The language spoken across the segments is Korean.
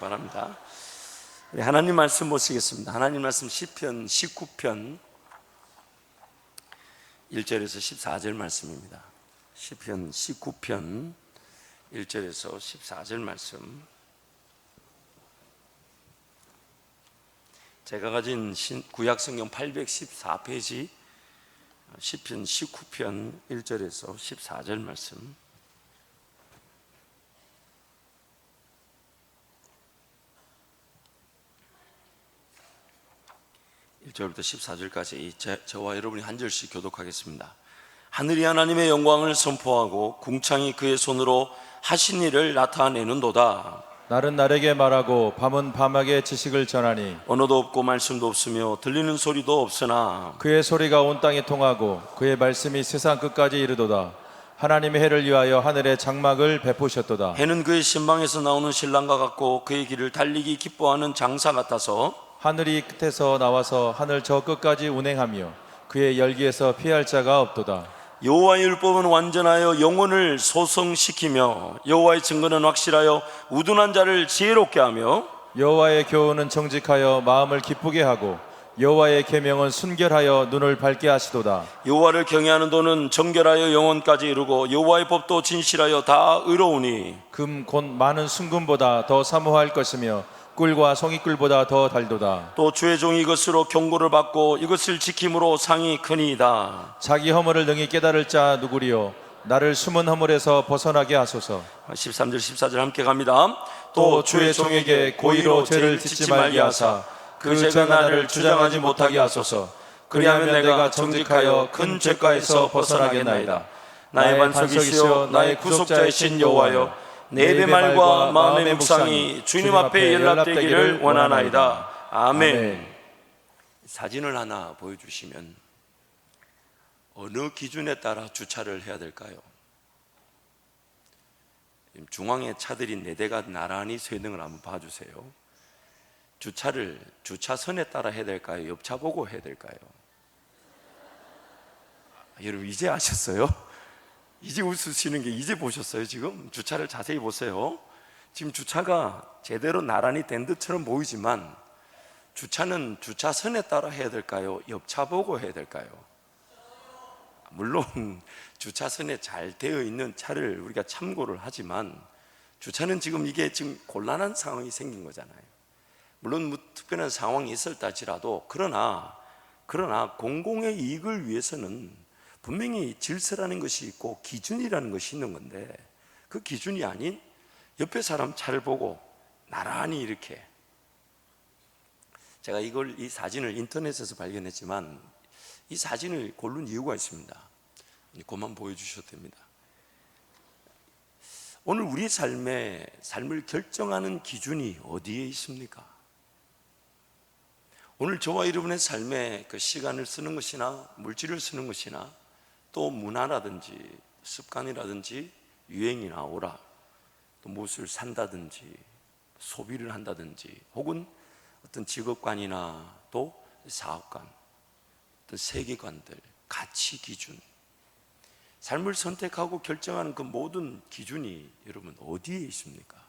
바랍니다. 우리 하나님 말씀 보시겠습니다. 하나님 말씀 시편 19편 1절에서 14절 말씀입니다. 시편 19편 1절에서 14절 말씀. 제가 가진 구약성경 814페이지 시편 19편 1절에서 14절 말씀. 절부터 14절까지 저와 여러분이 한 절씩 교독하겠습니다. 하늘이 하나님의 영광을 선포하고 궁창이 그의 손으로 하신 일을 나타내는도다. 날은 날에게 말하고 밤은 밤에게 지식을 전하니 언어도 없고 말씀도 없으며 들리는 소리도 없으나 그의 소리가 온 땅에 통하고 그의 말씀이 세상 끝까지 이르도다. 하나님의 해를 위하여 하늘의 장막을 베푸셨도다. 해는 그의 신방에서 나오는 신랑과 같고 그의 길을 달리기 기뻐하는 장사 같아서 하늘이 끝에서 나와서 하늘 저 끝까지 운행하며 그의 열기에서 피할 자가 없도다. 여호와의 율법은 완전하여 영혼을 소성시키며 여호와의 증거는 확실하여 우둔한 자를 지혜롭게 하며 여호와의 교훈은 정직하여 마음을 기쁘게 하고 여호와의 계명은 순결하여 눈을 밝게 하시도다. 여호와를 경외하는 도는 정결하여 영혼까지 이루고 여호와의 법도 진실하여 다 의로우니 금 곧 많은 순금보다 더 사모할 것이며 꿀과 송이꿀보다 더 달도다. 또 주의 종이 이것으로 경고를 받고 이것을 지킴으로 상이 크니이다. 자기 허물을 능히 깨달을 자 누구리요? 나를 숨은 허물에서 벗어나게 하소서. 13절 14절 함께 갑니다. 또 주의 종에게 고의로 죄를 짓지 말게 하사 그 죄가 나를 주장하지 못하게 하소서. 그리하면 내가 정직하여 큰 죄가에서 벗어나겠나이다. 나의 반석이시여 나의 구속자이신 여호와여 내 입의 말과 마음의 묵상이 주님 앞에 연락되기를 원하나이다. 아멘. 사진을 하나 보여주시면 어느 기준에 따라 주차를 해야 될까요? 중앙에 차들이 4대가 나란히 서 있는 걸 한번 봐주세요. 주차를 주차선에 따라 해야 될까요? 옆차 보고 해야 될까요? 여러분 이제 아셨어요? 이제 웃으시는 게 이제 보셨어요. 지금 주차를 자세히 보세요. 지금 주차가 제대로 나란히 된 듯처럼 보이지만 주차는 주차선에 따라 해야 될까요? 옆차 보고 해야 될까요? 물론 주차선에 잘 되어 있는 차를 우리가 참고를 하지만 주차는 지금 이게 지금 곤란한 상황이 생긴 거잖아요. 물론 뭐 특별한 상황이 있었다 할지라도 그러나 공공의 이익을 위해서는 분명히 질서라는 것이 있고 기준이라는 것이 있는 건데 그 기준이 아닌 옆에 사람 차를 보고 나란히 이렇게, 제가 이 사진을 인터넷에서 발견했지만 이 사진을 고른 이유가 있습니다. 그만 보여주셔도 됩니다. 오늘 우리 삶을 결정하는 기준이 어디에 있습니까? 오늘 저와 여러분의 삶에 그 시간을 쓰는 것이나 물질을 쓰는 것이나 또 문화라든지 습관이라든지 유행이나 오락, 또 무엇을 산다든지 소비를 한다든지 혹은 어떤 직업관이나 또 사업관, 어떤 세계관들, 가치 기준, 삶을 선택하고 결정하는 그 모든 기준이 여러분 어디에 있습니까?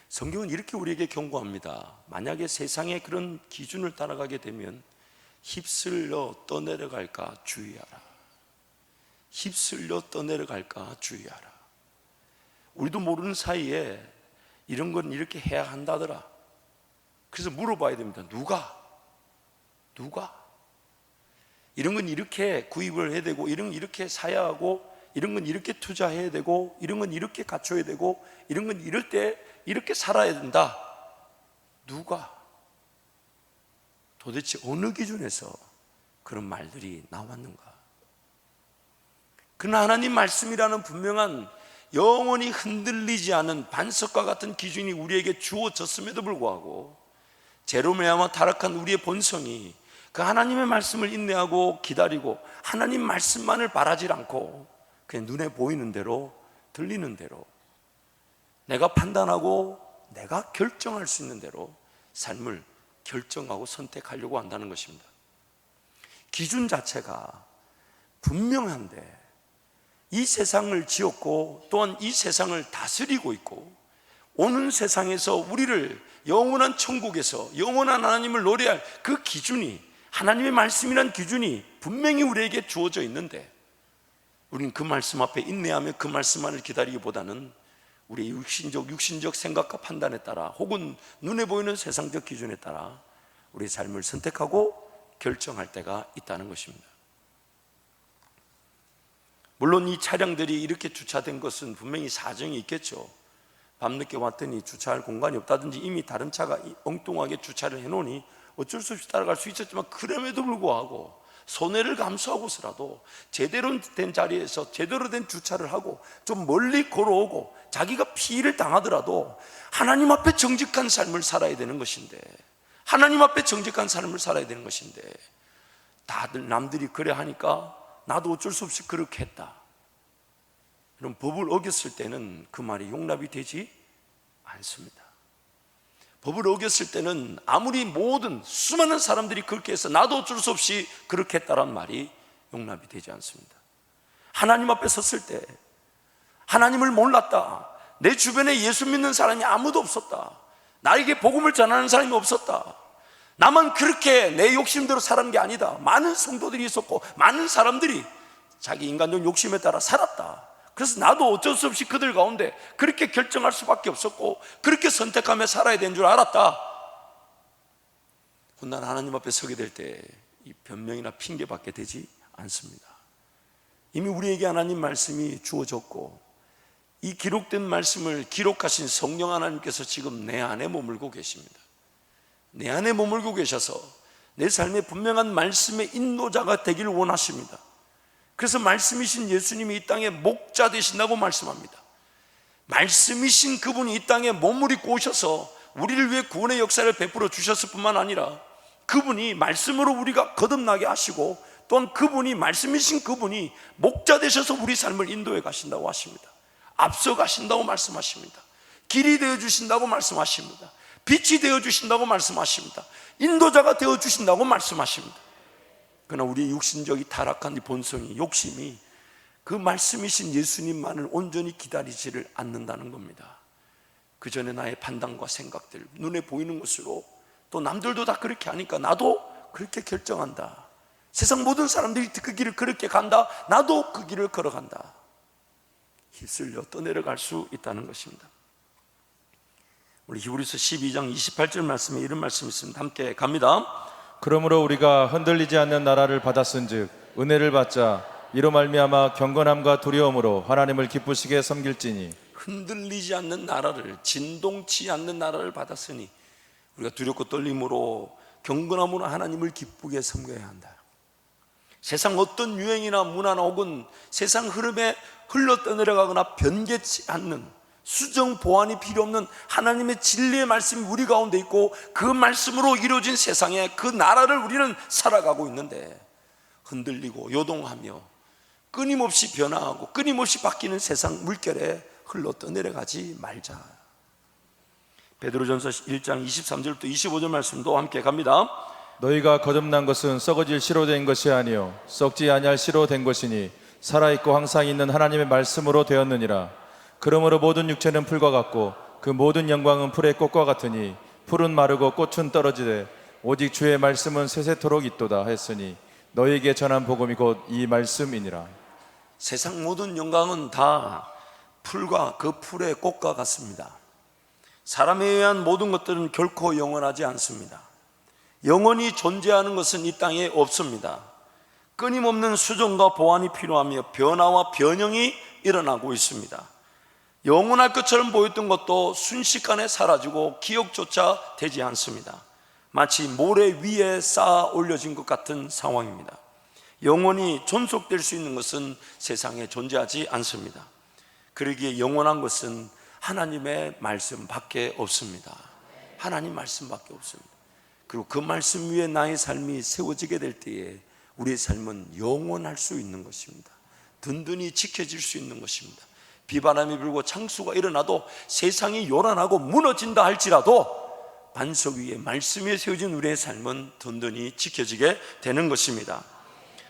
성경은 이렇게 우리에게 경고합니다. 만약에 세상의 그런 기준을 따라가게 되면 휩쓸려 떠내려갈까 주의하라. 휩쓸려 떠내려갈까 주의하라. 우리도 모르는 사이에 이런 건 이렇게 해야 한다더라. 그래서 물어봐야 됩니다. 누가? 이런 건 이렇게 구입을 해야 되고, 이런 건 이렇게 사야 하고, 이런 건 이렇게 투자해야 되고, 이런 건 이렇게 갖춰야 되고, 이런 건 이럴 때 이렇게 살아야 된다. 누가? 도대체 어느 기준에서 그런 말들이 나왔는가? 그러나 하나님 말씀이라는 분명한 영원히 흔들리지 않은 반석과 같은 기준이 우리에게 주어졌음에도 불구하고 죄로 말미암아 타락한 우리의 본성이 그 하나님의 말씀을 인내하고 기다리고 하나님 말씀만을 바라지 않고 그냥 눈에 보이는 대로 들리는 대로 내가 판단하고 내가 결정할 수 있는 대로 삶을 결정하고 선택하려고 한다는 것입니다. 기준 자체가 분명한데 이 세상을 지었고 또한 이 세상을 다스리고 있고 오는 세상에서 우리를 영원한 천국에서 영원한 하나님을 노래할 그 기준이, 하나님의 말씀이란 기준이 분명히 우리에게 주어져 있는데, 우리는 그 말씀 앞에 인내하며 그 말씀만을 기다리기보다는 우리의 육신적 생각과 판단에 따라, 혹은 눈에 보이는 세상적 기준에 따라 우리의 삶을 선택하고 결정할 때가 있다는 것입니다. 물론 이 차량들이 이렇게 주차된 것은 분명히 사정이 있겠죠. 밤늦게 왔더니 주차할 공간이 없다든지 이미 다른 차가 엉뚱하게 주차를 해놓으니 어쩔 수 없이 따라갈 수 있었지만, 그럼에도 불구하고 손해를 감수하고서라도 제대로 된 자리에서 제대로 된 주차를 하고 좀 멀리 걸어오고 자기가 피해를 당하더라도 하나님 앞에 정직한 삶을 살아야 되는 것인데, 하나님 앞에 정직한 삶을 살아야 되는 것인데, 다들 남들이 그래 하니까 나도 어쩔 수 없이 그렇게 했다, 이런 법을 어겼을 때는 그 말이 용납이 되지 않습니다. 법을 어겼을 때는 아무리 모든 수많은 사람들이 그렇게 해서 나도 어쩔 수 없이 그렇게 했다란 말이 용납이 되지 않습니다. 하나님 앞에 섰을 때, 하나님을 몰랐다, 내 주변에 예수 믿는 사람이 아무도 없었다, 나에게 복음을 전하는 사람이 없었다, 나만 그렇게 내 욕심대로 살은 게 아니다, 많은 성도들이 있었고 많은 사람들이 자기 인간적 욕심에 따라 살았다, 그래서 나도 어쩔 수 없이 그들 가운데 그렇게 결정할 수밖에 없었고 그렇게 선택하며 살아야 되는 줄 알았다. 훗날 하나님 앞에 서게 될 때 이 변명이나 핑계밖에 되지 않습니다. 이미 우리에게 하나님 말씀이 주어졌고, 이 기록된 말씀을 기록하신 성령 하나님께서 지금 내 안에 머물고 계십니다. 내 안에 머물고 계셔서 내 삶에 분명한 말씀의 인도자가 되기를 원하십니다. 그래서 말씀이신 예수님이 이 땅에 목자 되신다고 말씀합니다. 말씀이신 그분이 이 땅에 몸을 입고 오셔서 우리를 위해 구원의 역사를 베풀어 주셨을 뿐만 아니라, 그분이 말씀으로 우리가 거듭나게 하시고, 또한 그분이, 말씀이신 그분이 목자 되셔서 우리 삶을 인도해 가신다고 하십니다. 앞서 가신다고 말씀하십니다. 길이 되어 주신다고 말씀하십니다. 빛이 되어 주신다고 말씀하십니다. 인도자가 되어 주신다고 말씀하십니다. 그러나 우리의 육신적이 타락한 이 본성이, 욕심이 그 말씀이신 예수님만을 온전히 기다리지를 않는다는 겁니다. 그 전에 나의 판단과 생각들, 눈에 보이는 것으로, 또 남들도 다 그렇게 하니까 나도 그렇게 결정한다, 세상 모든 사람들이 그 길을 그렇게 간다, 나도 그 길을 걸어간다, 휩쓸려 떠내려갈 수 있다는 것입니다. 우리 히브리서 12장 28절 말씀에 이런 말씀이 있습니다. 함께 갑니다. 그러므로 우리가 흔들리지 않는 나라를 받았은즉 은혜를 받자 이로 말미암아 경건함과 두려움으로 하나님을 기쁘시게 섬길지니. 흔들리지 않는 나라를, 진동치 않는 나라를 받았으니 우리가 두렵고 떨림으로 경건함으로 하나님을 기쁘게 섬겨야 한다. 세상 어떤 유행이나 문화나 혹은 세상 흐름에 흘러 떠내려가거나 변개치 않는, 수정 보완이 필요 없는 하나님의 진리의 말씀이 우리 가운데 있고, 그 말씀으로 이루어진 세상에 그 나라를 우리는 살아가고 있는데, 흔들리고 요동하며 끊임없이 변화하고 끊임없이 바뀌는 세상 물결에 흘러 떠내려가지 말자. 베드로전서 1장 23절부터 25절 말씀도 함께 갑니다. 너희가 거듭난 것은 썩어질 씨로 된 것이 아니요 썩지 아니할 씨로 된 것이니 살아있고 항상 있는 하나님의 말씀으로 되었느니라. 그러므로 모든 육체는 풀과 같고 그 모든 영광은 풀의 꽃과 같으니 풀은 마르고 꽃은 떨어지되 오직 주의 말씀은 세세토록 있도다 했으니 너희에게 전한 복음이 곧 이 말씀이니라. 세상 모든 영광은 다 풀과 그 풀의 꽃과 같습니다. 사람에 의한 모든 것들은 결코 영원하지 않습니다. 영원히 존재하는 것은 이 땅에 없습니다. 끊임없는 수정과 보완이 필요하며 변화와 변형이 일어나고 있습니다. 영원할 것처럼 보였던 것도 순식간에 사라지고 기억조차 되지 않습니다. 마치 모래 위에 쌓아 올려진 것 같은 상황입니다. 영원히 존속될 수 있는 것은 세상에 존재하지 않습니다. 그러기에 영원한 것은 하나님의 말씀밖에 없습니다. 하나님 말씀밖에 없습니다. 그리고 그 말씀 위에 나의 삶이 세워지게 될 때에 우리의 삶은 영원할 수 있는 것입니다. 든든히 지켜질 수 있는 것입니다. 비바람이 불고 창수가 일어나도 세상이 요란하고 무너진다 할지라도 반석 위에 말씀 위에 세워진 우리의 삶은 든든히 지켜지게 되는 것입니다.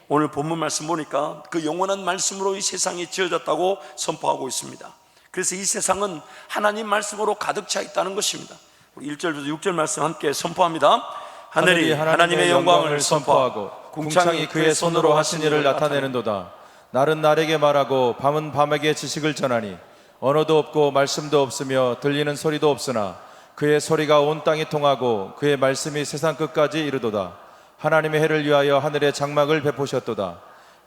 오늘 본문 말씀 보니까 그 영원한 말씀으로 이 세상이 지어졌다고 선포하고 있습니다. 그래서 이 세상은 하나님 말씀으로 가득 차 있다는 것입니다. 우리 1절부터 6절 말씀 함께 선포합니다. 하늘이 하나님의 영광을 선포하고 궁창이 그의 손으로 하신 일을 나타내는도다. 날은 날에게 말하고 밤은 밤에게 지식을 전하니 언어도 없고 말씀도 없으며 들리는 소리도 없으나 그의 소리가 온 땅에 통하고 그의 말씀이 세상 끝까지 이르도다. 하나님의 해를 위하여 하늘에 장막을 베푸셨도다.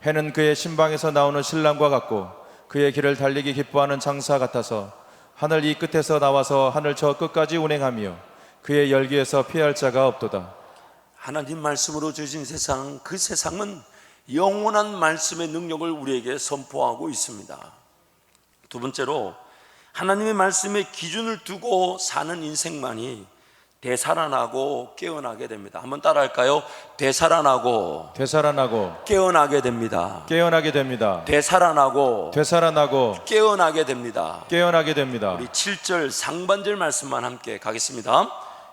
해는 그의 신방에서 나오는 신랑과 같고 그의 길을 달리기 기뻐하는 장사 같아서 하늘 이 끝에서 나와서 하늘 저 끝까지 운행하며 그의 열기에서 피할 자가 없도다. 하나님 말씀으로 지어진 세상, 그 세상은 영원한 말씀의 능력을 우리에게 선포하고 있습니다. 두 번째로 하나님의 말씀에 기준을 두고 사는 인생만이 되살아나고 깨어나게 됩니다. 한번 따라할까요? 되살아나고 깨어나게 됩니다. 깨어나게 됩니다. 되살아나고 깨어나게 됩니다. 깨어나게 됩니다. 우리 7절 상반절 말씀만 함께 가겠습니다.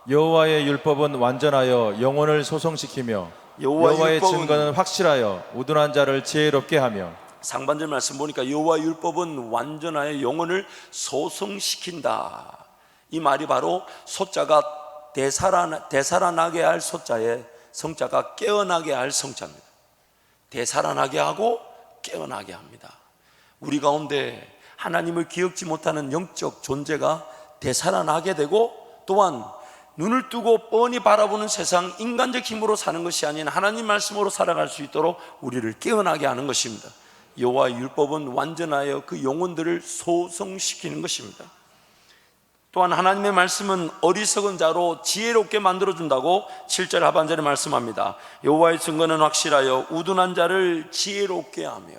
여호와의 율법은 완전하여 영혼을 소성시키며 여호와의 증거는 확실하여 우둔한 자를 지혜롭게 하며. 상반절 말씀 보니까 여호와의 율법은 완전하여 영혼을 소성시킨다. 이 말이 바로 소자가 되살아나게 할 소자에 성자가 깨어나게 할 성자입니다. 되살아나게 하고 깨어나게 합니다. 우리 가운데 하나님을 기억지 못하는 영적 존재가 되살아나게 되고, 또한 눈을 뜨고 뻔히 바라보는 세상, 인간적 힘으로 사는 것이 아닌 하나님 말씀으로 살아갈 수 있도록 우리를 깨어나게 하는 것입니다. 여호와의 율법은 완전하여 그 영혼들을 소성시키는 것입니다. 또한 하나님의 말씀은 어리석은 자로 지혜롭게 만들어준다고 7절 하반절에 말씀합니다. 여호와의 증거는 확실하여 우둔한 자를 지혜롭게 하며.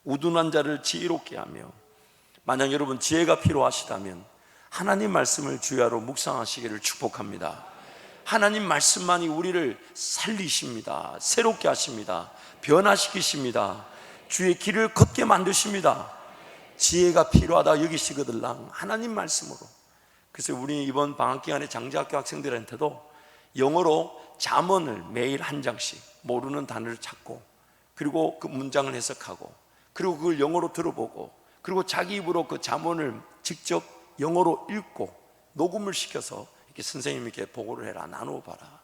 우둔한 자를 지혜롭게 하며. 만약 여러분 지혜가 필요하시다면 하나님 말씀을 주야로 묵상하시기를 축복합니다. 하나님 말씀만이 우리를 살리십니다. 새롭게 하십니다. 변화시키십니다. 주의 길을 걷게 만드십니다. 지혜가 필요하다 여기시거들랑 하나님 말씀으로. 그래서 우리 이번 방학기간에 장제학교 학생들한테도 영어로 잠언을 매일 한 장씩 모르는 단어를 찾고, 그리고 그 문장을 해석하고, 그리고 그걸 영어로 들어보고, 그리고 자기 입으로 그 잠언을 직접 영어로 읽고 녹음을 시켜서 이렇게 선생님께 보고를 해라, 나눠봐라.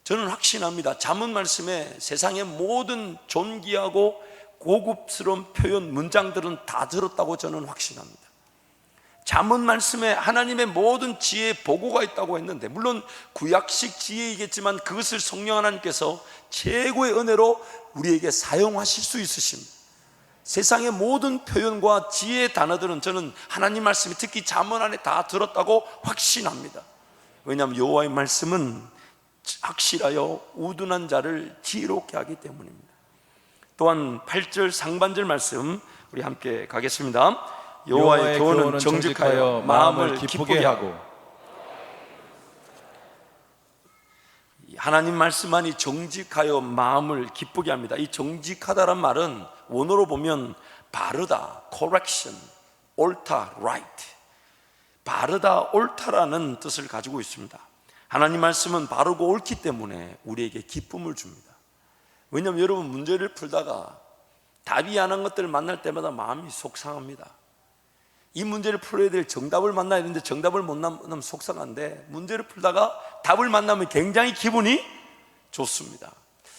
저는 확신합니다. 잠언 말씀에 세상의 모든 존귀하고 고급스러운 표현 문장들은 다 들었다고 저는 확신합니다. 잠언 말씀에 하나님의 모든 지혜의 보고가 있다고 했는데, 물론 구약식 지혜이겠지만 그것을 성령 하나님께서 최고의 은혜로 우리에게 사용하실 수 있으십니다. 세상의 모든 표현과 지혜의 단어들은 저는 하나님 말씀이 특히 잠언 안에 다 들었다고 확신합니다. 왜냐하면 여호와의 말씀은 확실하여 우둔한 자를 지혜롭게 하기 때문입니다. 또한 8절 상반절 말씀 우리 함께 가겠습니다. 여호와의 교훈은 정직하여 마음을 기쁘게 하고. 하나님 말씀만이 정직하여 마음을 기쁘게 합니다. 이 정직하다란 말은 원어로 보면 바르다, correction, 옳다, right, 바르다, 옳다라는 뜻을 가지고 있습니다. 하나님 말씀은 바르고 옳기 때문에 우리에게 기쁨을 줍니다. 왜냐하면 여러분 문제를 풀다가 답이 안 한 것들을 만날 때마다 마음이 속상합니다. 이 문제를 풀어야 될 정답을 만나야 되는데 정답을 못 만나면 속상한데, 문제를 풀다가 답을 만나면 굉장히 기분이 좋습니다.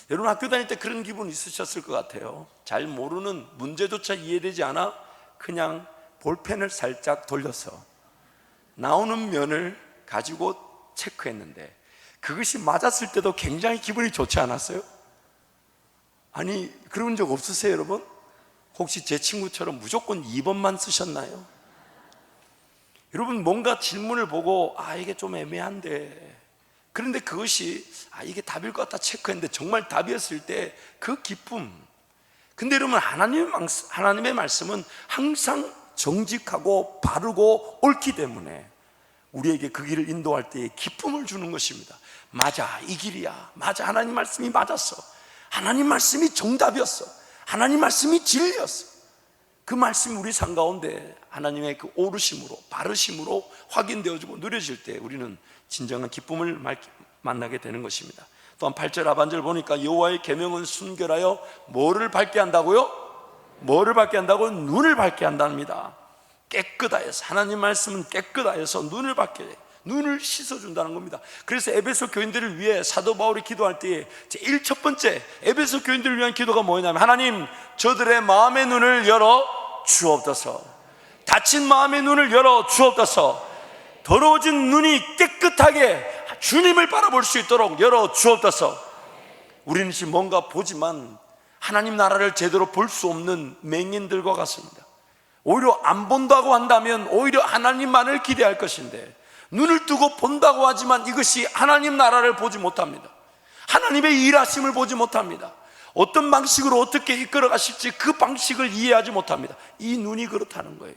여러분 학교 다닐 때 그런 기분 있으셨을 것 같아요. 잘 모르는 문제조차 이해되지 않아 그냥 볼펜을 살짝 돌려서 나오는 면을 가지고 체크했는데 그것이 맞았을 때도 굉장히 기분이 좋지 않았어요? 아니 그런 적 없으세요 여러분? 혹시 제 친구처럼 무조건 2번만 쓰셨나요? 여러분 뭔가 질문을 보고 이게 좀 애매한데, 그런데 그것이 이게 답일 것 같다 체크했는데 정말 답이었을 때 그 기쁨. 근데 여러분 하나님의 말씀은 항상 정직하고 바르고 옳기 때문에 우리에게 그 길을 인도할 때에 기쁨을 주는 것입니다. 맞아, 이 길이야. 맞아, 하나님 말씀이 맞았어. 하나님 말씀이 정답이었어. 하나님 말씀이 진리였어. 그 말씀이 우리 삶 가운데 하나님의 그 옳으심으로 바르심으로 확인되어지고 누려질 때 우리는 진정한 기쁨을 만나게 되는 것입니다. 또한 8절 하반절 보니까 여호와의 계명은 순결하여 뭐를 밝게 한다고요? 뭐를 밝게 한다고? 눈을 밝게 한답니다. 깨끗하여서, 하나님 말씀은 깨끗하여서 눈을 밝게 해, 눈을 씻어준다는 겁니다. 그래서 에베소 교인들을 위해 사도 바울이 기도할 때에 제일 첫 번째 에베소 교인들을 위한 기도가 뭐냐면, 하나님 저들의 마음의 눈을 열어 주옵소서. 닫힌 마음의 눈을 열어 주옵소서. 더러워진 눈이 깨끗하게 주님을 바라볼 수 있도록 열어 주옵소서. 우리는 지금 뭔가 보지만 하나님 나라를 제대로 볼 수 없는 맹인들과 같습니다. 오히려 안 본다고 한다면 오히려 하나님만을 기대할 것인데, 눈을 뜨고 본다고 하지만 이것이 하나님 나라를 보지 못합니다. 하나님의 일하심을 보지 못합니다. 어떤 방식으로 어떻게 이끌어 가실지 그 방식을 이해하지 못합니다. 이 눈이 그렇다는 거예요.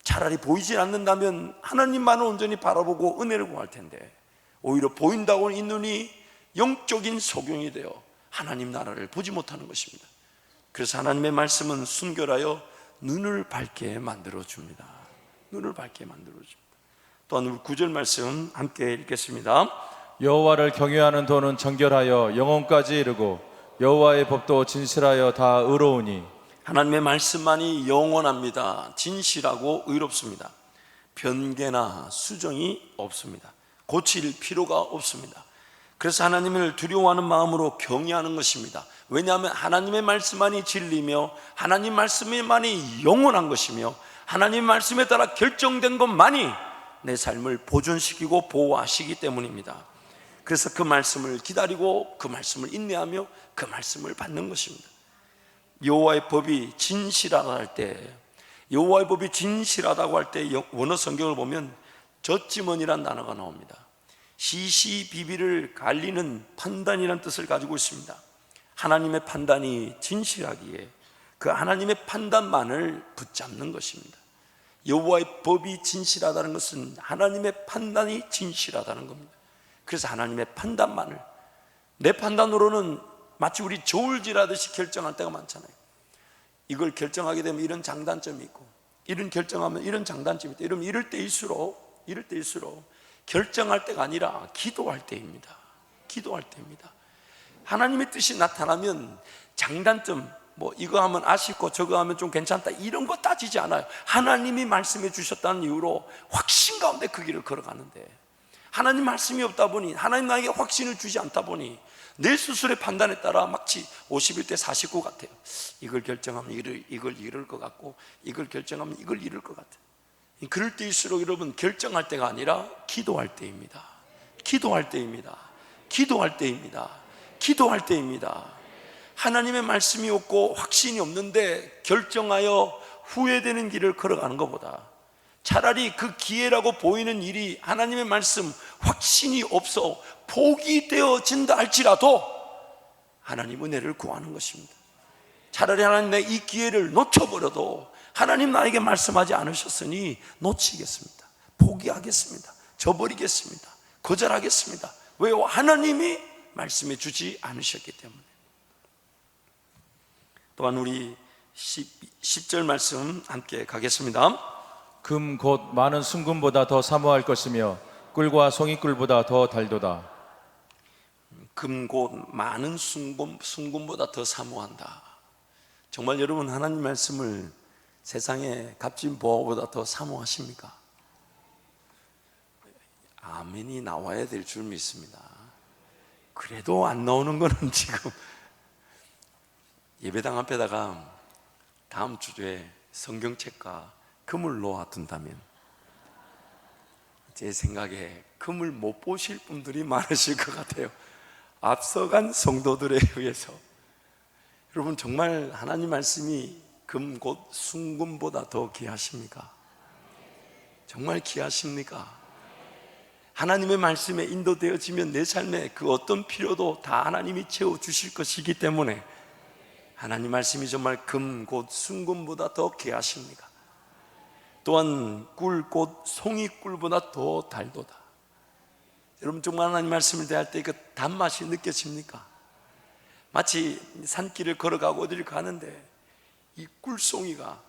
차라리 보이지 않는다면 하나님만을 온전히 바라보고 은혜를 구할 텐데, 오히려 보인다고 이 눈이 영적인 소경이 되어 하나님 나라를 보지 못하는 것입니다. 그래서 하나님의 말씀은 순결하여 눈을 밝게 만들어줍니다. 눈을 밝게 만들어줍니다. 또한 우리 9절 말씀 함께 읽겠습니다. 여호와를 경외하는 도는 정결하여 영혼까지 이르고 여호와의 법도 진실하여 다 의로우니. 하나님의 말씀만이 영원합니다. 진실하고 의롭습니다. 변개나 수정이 없습니다. 고칠 필요가 없습니다. 그래서 하나님을 두려워하는 마음으로 경외하는 것입니다. 왜냐하면 하나님의 말씀만이 진리며 하나님 말씀만이 영원한 것이며 하나님 말씀에 따라 결정된 것만이 내 삶을 보존시키고 보호하시기 때문입니다. 그래서 그 말씀을 기다리고 그 말씀을 인내하며 그 말씀을 받는 것입니다. 여호와의 법이 진실하다 할 때, 여호와의 법이 진실하다고 할 때 원어 성경을 보면 저지먼이라는 단어가 나옵니다. 시시비비를 갈리는 판단이라는 뜻을 가지고 있습니다. 하나님의 판단이 진실하기에 그 하나님의 판단만을 붙잡는 것입니다. 여호와의 법이 진실하다는 것은 하나님의 판단이 진실하다는 겁니다. 그래서 하나님의 판단만을, 내 판단으로는 마치 우리 저울질하듯이 결정할 때가 많잖아요. 이걸 결정하게 되면 이런 장단점이 있고, 이런 결정하면 이런 장단점이 있다. 이러면 이럴 때일수록 결정할 때가 아니라 기도할 때입니다. 기도할 때입니다. 하나님의 뜻이 나타나면 장단점, 뭐 이거 하면 아쉽고 저거 하면 좀 괜찮다, 이런 거 따지지 않아요. 하나님이 말씀해 주셨다는 이유로 확신 가운데 그 길을 걸어가는데, 하나님 말씀이 없다 보니, 하나님 나에게 확신을 주지 않다 보니 내 스스로의 판단에 따라 마치 51대 49 같아요. 이걸 결정하면 이걸 이룰 것 같고, 이걸 결정하면 이걸 이룰 것 같아요. 그럴 때일수록 여러분, 결정할 때가 아니라 기도할 때입니다. 기도할 때입니다. 기도할 때입니다. 기도할 때입니다. 하나님의 말씀이 없고 확신이 없는데 결정하여 후회되는 길을 걸어가는 것보다 차라리 그 기회라고 보이는 일이 하나님의 말씀 확신이 없어 포기되어진다 할지라도 하나님 은혜를 구하는 것입니다. 차라리 하나님, 내 이 기회를 놓쳐버려도 하나님 나에게 말씀하지 않으셨으니 놓치겠습니다. 포기하겠습니다. 저버리겠습니다. 거절하겠습니다. 왜요? 하나님이 말씀해 주지 않으셨기 때문에. 또한 우리 10절 말씀 함께 가겠습니다. 금 곧 많은 순금보다 더 사모할 것이며 꿀과 송이꿀보다 더 달도다. 금 곧 많은 순금보다 더 사모한다. 정말 여러분, 하나님 말씀을 세상의 값진 보화보다 더 사모하십니까? 아멘이 나와야 될 줄 믿습니다. 그래도 안 나오는 거는 지금 예배당 앞에다가 다음 주에 성경책과 금을 놓아둔다면 제 생각에 금을 못 보실 분들이 많으실 것 같아요. 앞서간 성도들에 의해서. 여러분, 정말 하나님 말씀이 금 곧 순금보다 더 귀하십니까? 정말 귀하십니까? 하나님의 말씀에 인도되어지면 내 삶에 그 어떤 필요도 다 하나님이 채워주실 것이기 때문에 하나님 말씀이 정말 금 곧 순금보다 더 귀하십니까? 또한 꿀 곧 송이꿀보다 더 달도다. 여러분, 정말 하나님 말씀을 대할 때 그 단맛이 느껴집니까? 마치 산길을 걸어가고 어디를 가는데 이 꿀송이가,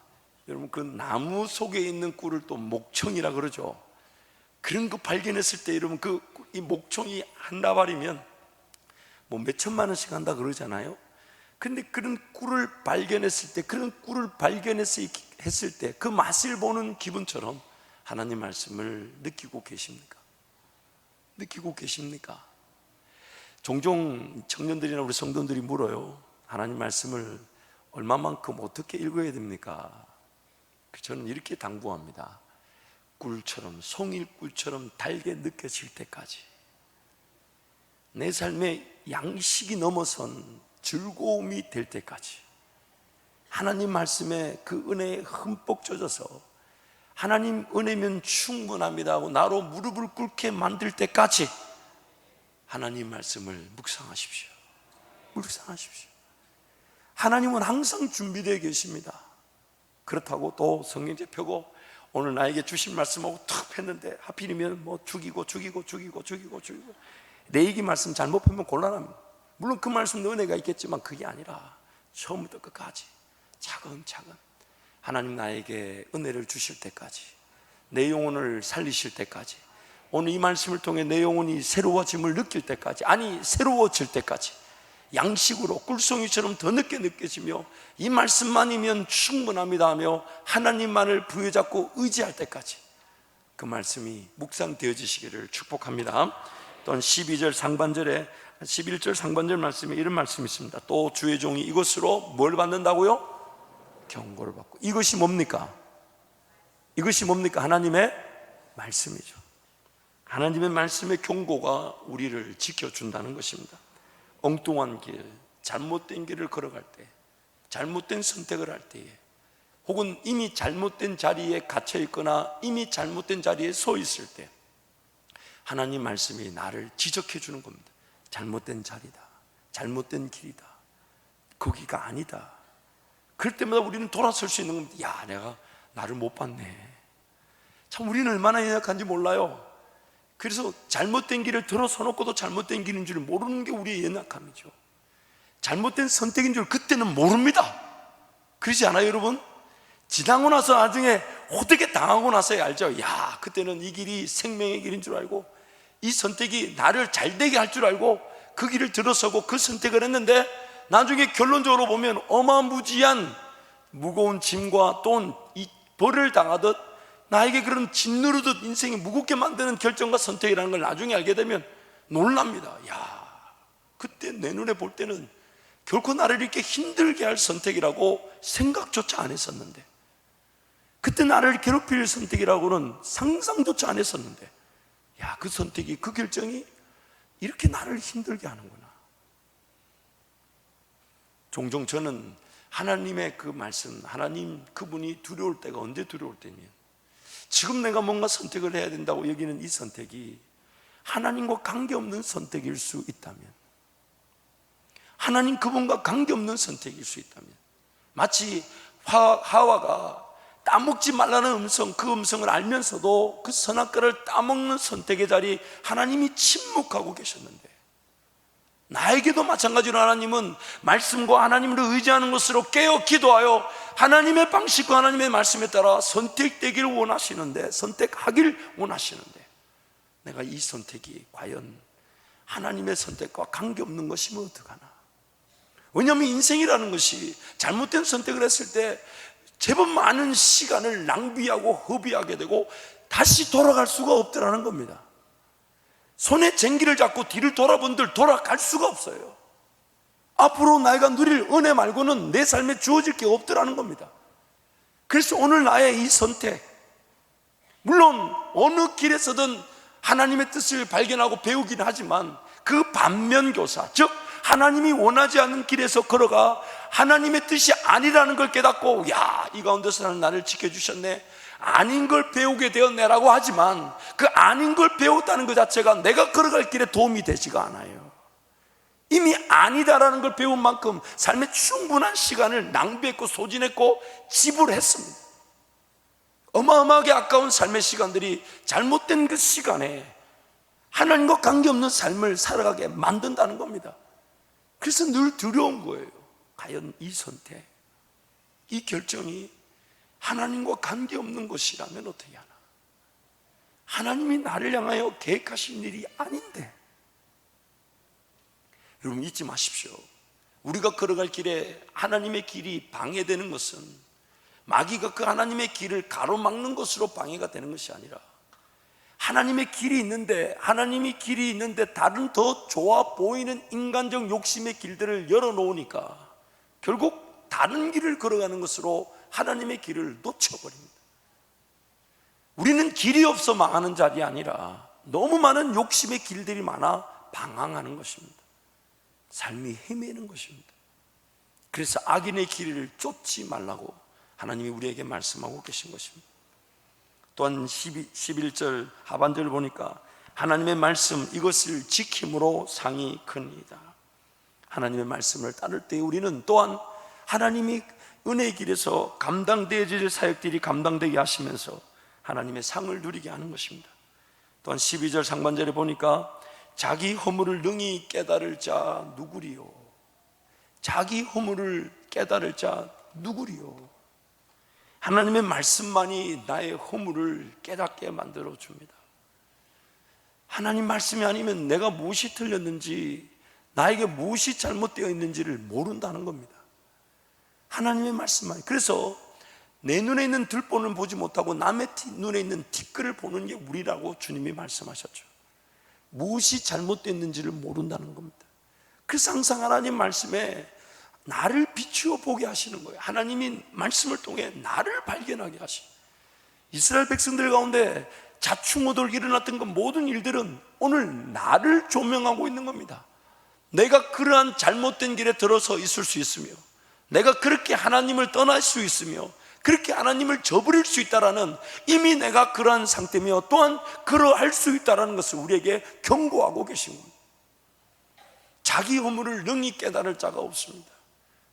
여러분, 그 나무 속에 있는 꿀을 또 목청이라 그러죠. 그런 거 발견했을 때 여러분, 이 목청이 한 다발이면 뭐 몇 천만 원씩 한다 그러잖아요. 근데 그런 꿀을 발견했을 때, 그런 꿀을 발견했을 했을 때 그 맛을 보는 기분처럼 하나님 말씀을 느끼고 계십니까? 느끼고 계십니까? 종종 청년들이나 우리 성도들이 물어요. 하나님 말씀을 얼마만큼 어떻게 읽어야 됩니까? 저는 이렇게 당부합니다. 꿀처럼, 송일꿀처럼 달게 느껴질 때까지, 내 삶의 양식이 넘어선 즐거움이 될 때까지, 하나님 말씀에 그 은혜에 흠뻑 젖어서 하나님 은혜면 충분합니다 하고 나로 무릎을 꿇게 만들 때까지 하나님 말씀을 묵상하십시오. 묵상하십시오. 하나님은 항상 준비되어 계십니다. 그렇다고 또 성경책 펴고 오늘 나에게 주신 말씀하고 툭 폈는데 하필이면 뭐 죽이고 내 얘기 말씀 잘못 펴면 곤란합니다. 물론 그 말씀도 은혜가 있겠지만 그게 아니라 처음부터 끝까지 차근차근 하나님 나에게 은혜를 주실 때까지, 내 영혼을 살리실 때까지, 오늘 이 말씀을 통해 내 영혼이 새로워짐을 느낄 때까지, 아니 새로워질 때까지 양식으로 꿀송이처럼 더 늦게 느껴지며 이 말씀만이면 충분합니다 하며 하나님만을 부여잡고 의지할 때까지 그 말씀이 묵상되어지시기를 축복합니다. 또한 12절 상반절에 11절 상반절 말씀에 이런 말씀이 있습니다. 또 주의 종이 이것으로 뭘 받는다고요? 경고를 받고. 이것이 뭡니까? 이것이 뭡니까? 하나님의 말씀이죠. 하나님의 말씀의 경고가 우리를 지켜준다는 것입니다. 엉뚱한 길, 잘못된 길을 걸어갈 때, 잘못된 선택을 할 때에, 혹은 이미 잘못된 자리에 갇혀 있거나 이미 잘못된 자리에 서 있을 때 하나님 말씀이 나를 지적해 주는 겁니다. 잘못된 자리다, 잘못된 길이다, 거기가 아니다. 그럴 때마다 우리는 돌아설 수 있는 겁니다. 야, 내가 나를 못 봤네. 참 우리는 얼마나 연약한지 몰라요. 그래서 잘못된 길을 들어서 놓고도 잘못된 길인 줄 모르는 게 우리의 연약함이죠. 잘못된 선택인 줄 그때는 모릅니다. 그러지 않아요, 여러분? 지나고 나서 나중에 어떻게 당하고 나서야 알죠. 야, 그때는 이 길이 생명의 길인 줄 알고 이 선택이 나를 잘되게 할 줄 알고 그 길을 들어서고 그 선택을 했는데 나중에 결론적으로 보면 어마무지한 무거운 짐과 또 이 벌을 당하듯 나에게 그런 짓누르듯 인생이 무겁게 만드는 결정과 선택이라는 걸 나중에 알게 되면 놀랍니다. 야, 그때 내 눈에 볼 때는 결코 나를 이렇게 힘들게 할 선택이라고 생각조차 안 했었는데, 그때 나를 괴롭힐 선택이라고는 상상조차 안 했었는데, 야, 그 선택이, 그 결정이 이렇게 나를 힘들게 하는구나. 종종 저는 하나님의 그 말씀, 하나님 그분이 두려울 때가 언제 두려울 때냐, 지금 내가 뭔가 선택을 해야 된다고 여기는 이 선택이 하나님과 관계없는 선택일 수 있다면, 하나님 그분과 관계없는 선택일 수 있다면, 마치 하와가 따먹지 말라는 음성, 그 음성을 알면서도 그 선악과를 따먹는 선택의 자리에 하나님이 침묵하고 계셨는데, 나에게도 마찬가지로 하나님은 말씀과 하나님을 의지하는 것으로 깨어 기도하여 하나님의 방식과 하나님의 말씀에 따라 선택되기를 원하시는데, 선택하길 원하시는데, 내가 이 선택이 과연 하나님의 선택과 관계없는 것이면 어떡하나. 왜냐하면 인생이라는 것이 잘못된 선택을 했을 때 제법 많은 시간을 낭비하고 허비하게 되고 다시 돌아갈 수가 없더라는 겁니다. 손에 쟁기를 잡고 뒤를 돌아본들 돌아갈 수가 없어요. 앞으로 내가 누릴 은혜 말고는 내 삶에 주어질 게 없더라는 겁니다. 그래서 오늘 나의 이 선택, 물론 어느 길에서든 하나님의 뜻을 발견하고 배우긴 하지만 그 반면교사, 즉 하나님이 원하지 않는 길에서 걸어가 하나님의 뜻이 아니라는 걸 깨닫고, 야, 이 가운데서 나를 지켜주셨네, 아닌 걸 배우게 되었네라고 하지만 그 아닌 걸 배웠다는 것 자체가 내가 걸어갈 길에 도움이 되지가 않아요. 이미 아니다라는 걸 배운 만큼 삶에 충분한 시간을 낭비했고 소진했고 지불했습니다. 어마어마하게 아까운 삶의 시간들이 잘못된 그 시간에 하나님과 관계없는 삶을 살아가게 만든다는 겁니다. 그래서 늘 두려운 거예요. 과연 이 선택, 이 결정이 하나님과 관계없는 것이라면 어떻게 하나. 하나님이 나를 향하여 계획하신 일이 아닌데. 여러분 잊지 마십시오. 우리가 걸어갈 길에 하나님의 길이 방해되는 것은 마귀가 그 하나님의 길을 가로막는 것으로 방해가 되는 것이 아니라 하나님의 길이 있는데, 하나님의 길이 있는데 다른 더 좋아 보이는 인간적 욕심의 길들을 열어놓으니까 결국 다른 길을 걸어가는 것으로 하나님의 길을 놓쳐버립니다. 우리는 길이 없어 망하는 자리 아니라 너무 많은 욕심의 길들이 많아 방황하는 것입니다. 삶이 헤매는 것입니다. 그래서 악인의 길을 쫓지 말라고 하나님이 우리에게 말씀하고 계신 것입니다. 또한 11절 하반절을 보니까 하나님의 말씀 이것을 지킴으로 상이 크니이다. 하나님의 말씀을 따를 때 우리는 또한 하나님이 은혜의 길에서 감당되어질 사역들이 감당되게 하시면서 하나님의 상을 누리게 하는 것입니다. 또한 12절 상반절에 보니까 자기 허물을 능히 깨달을 자 누구리요? 자기 허물을 깨달을 자 누구리요? 하나님의 말씀만이 나의 허물을 깨닫게 만들어 줍니다. 하나님 말씀이 아니면 내가 무엇이 틀렸는지, 나에게 무엇이 잘못되어 있는지를 모른다는 겁니다. 하나님의 말씀만이. 그래서 내 눈에 있는 들보는 보지 못하고 남의 눈에 있는 티끌을 보는 게 우리라고 주님이 말씀하셨죠. 무엇이 잘못됐는지를 모른다는 겁니다. 그래서 항상 하나님 말씀에 나를 비추어 보게 하시는 거예요. 하나님이 말씀을 통해 나를 발견하게 하시. 이스라엘 백성들 가운데 자충우돌 일어났던 그 모든 일들은 오늘 나를 조명하고 있는 겁니다. 내가 그러한 잘못된 길에 들어서 있을 수 있으며, 내가 그렇게 하나님을 떠날 수 있으며, 그렇게 하나님을 저버릴 수 있다라는, 이미 내가 그러한 상태며 또한 그러할 수 있다라는 것을 우리에게 경고하고 계신 겁니다. 자기 허물을 능히 깨달을 자가 없습니다.